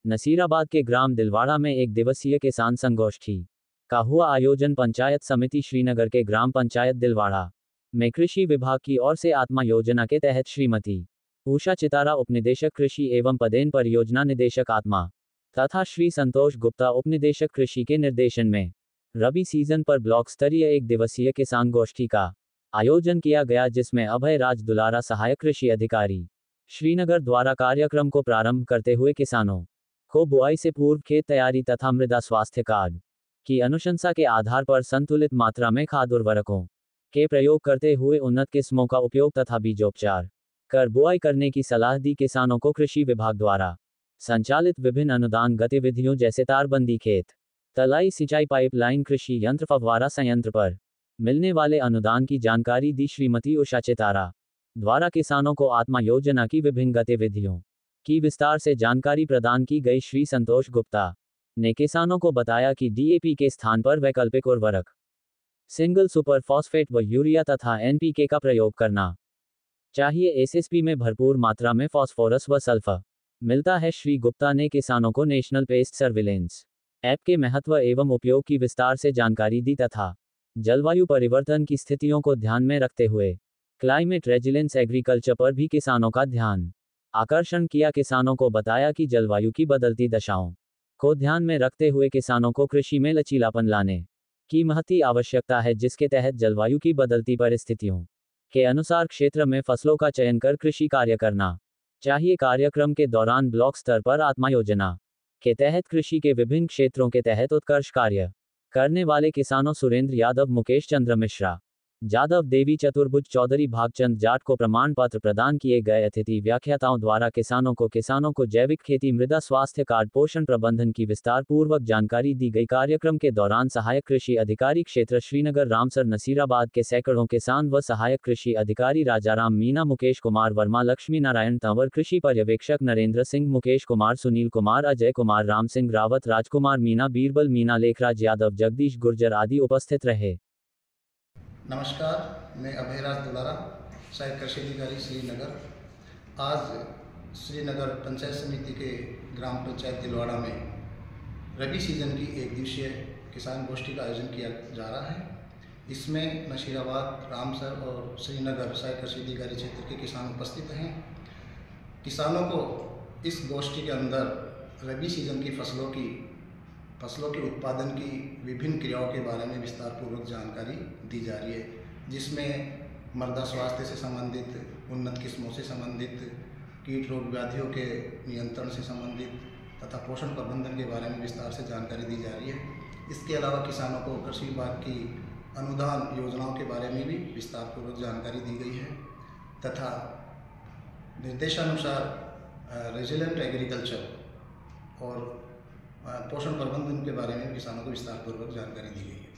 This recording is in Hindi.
नसीराबाद के ग्राम दिलवाड़ा में एक दिवसीय किसान संगोष्ठी का हुआ आयोजन। पंचायत समिति श्रीनगर के ग्राम पंचायत दिलवाड़ा में कृषि विभाग की ओर से आत्मा योजना के तहत श्रीमती उषा चितारा उपनिदेशक कृषि एवं पदेन परियोजना निदेशक आत्मा तथा श्री संतोष गुप्ता उपनिदेशक कृषि के निर्देशन में रबी सीजन पर ब्लॉक स्तरीय एक दिवसीय किसान गोष्ठी का आयोजन किया गया, जिसमें अभय राज दुलारा सहायक कृषि अधिकारी श्रीनगर द्वारा कार्यक्रम को प्रारंभ करते हुए किसानों को बुआई से पूर्व खेत तैयारी तथा मृदा स्वास्थ्य कार्ड की अनुशंसा के आधार पर संतुलित मात्रा में खाद उर्वरकों के प्रयोग करते हुए उन्नत किस्मों का उपयोग तथा बीजोपचार कर बुआई करने की सलाह दी। किसानों को कृषि विभाग द्वारा संचालित विभिन्न अनुदान गतिविधियों जैसे तारबंदी, खेत तलाई सिंचाई, पाइपलाइन, कृषि यंत्र, फव्वारा संयंत्र पर मिलने वाले अनुदान की जानकारी दी। श्रीमती उषा चितारा द्वारा किसानों को आत्मा योजना की विभिन्न गतिविधियों की विस्तार से जानकारी प्रदान की गई। श्री संतोष गुप्ता ने किसानों को बताया कि डीएपी के स्थान पर वैकल्पिक उर्वरक सिंगल सुपर फॉस्फेट व यूरिया तथा एनपीके का प्रयोग करना चाहिए। एसएसपी में भरपूर मात्रा में फास्फोरस व सल्फर मिलता है। श्री गुप्ता ने किसानों को नेशनल पेस्ट सर्विलेंस ऐप के महत्व एवं उपयोग की विस्तार से जानकारी दी तथा जलवायु परिवर्तन की स्थितियों को ध्यान में रखते हुए क्लाइमेट रेजिलेंस एग्रीकल्चर पर भी किसानों का ध्यान आकर्षण किया। किसानों को बताया कि जलवायु की बदलती दशाओं को ध्यान में रखते हुए किसानों को कृषि में लचीलापन लाने की महती आवश्यकता है, जिसके तहत जलवायु की बदलती परिस्थितियों के अनुसार क्षेत्र में फसलों का चयन कर कृषि कार्य करना चाहिए। कार्यक्रम के दौरान ब्लॉक स्तर पर आत्मा योजना के तहत कृषि के विभिन्न क्षेत्रों के तहत उत्कर्ष कार्य करने वाले किसानों सुरेंद्र यादव, मुकेश चंद्र मिश्रा जादव, देवी चतुर्भुज चौधरी, भागचंद जाट को प्रमाण पत्र प्रदान किए गए। अतिथि व्याख्याताओं द्वारा किसानों को जैविक खेती, मृदा स्वास्थ्य कार्ड, पोषण प्रबंधन की विस्तार पूर्वक जानकारी दी गई। कार्यक्रम के दौरान सहायक कृषि अधिकारी क्षेत्र श्रीनगर रामसर नसीराबाद के सैकड़ों किसान व सहायक कृषि अधिकारी राजाराम मीना, मुकेश कुमार वर्मा, लक्ष्मी नारायण तंवर, कृषि पर्यवेक्षक नरेंद्र सिंह, मुकेश कुमार, सुनील कुमार, अजय कुमार, राम सिंह रावत, राजकुमार मीना, बीरबल मीना, लेखराज यादव, जगदीश गुर्जर आदि उपस्थित रहे। नमस्कार, मैं अभयराज दुलारा, सहायक कृषि अधिकारी श्रीनगर। आज श्रीनगर पंचायत समिति के ग्राम पंचायत दिलवाड़ा में रबी सीजन की एक दिवसीय किसान गोष्ठी का आयोजन किया जा रहा है। इसमें नसीराबाद, रामसर और श्रीनगर सहायक कृषि अधिकारी क्षेत्र के किसान उपस्थित हैं। किसानों को इस गोष्ठी के अंदर रबी सीजन की फसलों के उत्पादन की विभिन्न क्रियाओं के बारे में विस्तार पूर्वक जानकारी दी जा रही है, जिसमें मृदा स्वास्थ्य से संबंधित, उन्नत किस्मों से संबंधित, कीट रोग व्याधियों के नियंत्रण से संबंधित तथा पोषण प्रबंधन के बारे में विस्तार से जानकारी दी जा रही है। इसके अलावा किसानों को कृषि विभाग की अनुदान योजनाओं के बारे में भी विस्तार पूर्वक जानकारी दी गई है तथा निर्देशानुसार रेजिलेंट एग्रीकल्चर और पोषण प्रबंधन के बारे में किसानों को विस्तारपूर्वक जानकारी दी गई है।